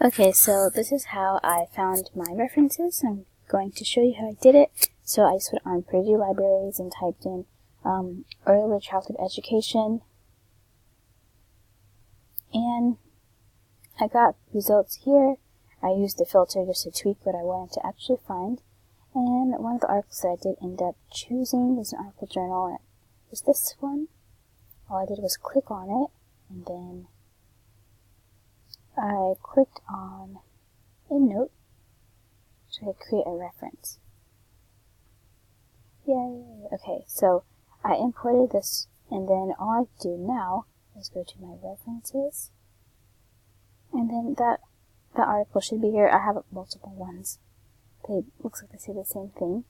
Okay, so this is how I found my references. I'm going to show you how I did it. So I just went on Purdue Libraries and typed in early childhood education, and I got results here. I used the filter just to tweak what I wanted to actually find, and one of the articles that I did end up choosing was an article journal, and it was this one. All I did was click on it, and then I clicked on Endnote so I could create a reference. Yay! Okay, so I imported this, and then all I do now is go to my references, and then that article should be here. I have multiple ones. They looks like they say the same thing,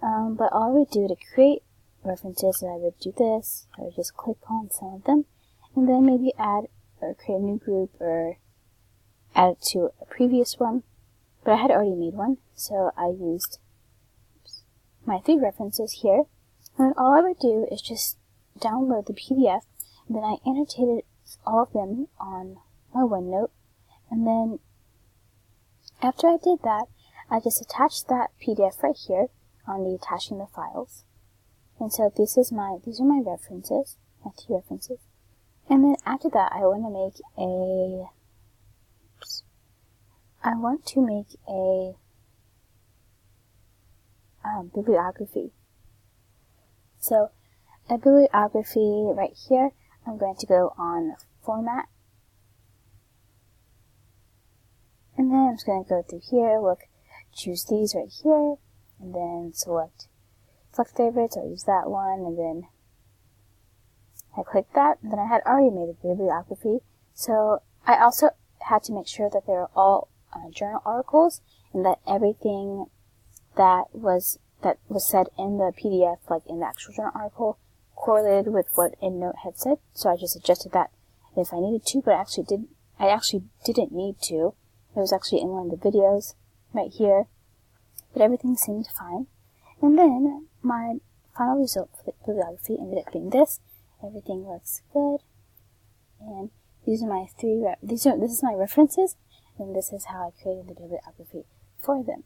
but all I would do to create references is I would do this. I would just click on some of them, and then maybe add or create a new group or add it to a previous one. But I had already made one, so I used my 3 references here. And all I would do is just download the PDF, and then I annotated all of them on my OneNote, and then after I did that, I just attached that PDF right here on the attaching the files. And so these are my references, my 2 references. And then after that, I want to make a bibliography. So a bibliography right here, I'm going to go on Format, and then I'm just going to go through here, choose these right here, and then select favorites. I'll use that one, and then I click that, and then I had already made a bibliography. So I also had to make sure that they were all journal articles, and that everything that was said in the PDF, like in the actual journal article, correlated with what Endnote had said. So I just adjusted that if I needed to, but I actually didn't need to. It was actually in one of the videos right here, but everything seemed fine. And then my final result for the bibliography ended up being this. Everything looks good, and these are my this is my references, and this is how I created the bibliography for them.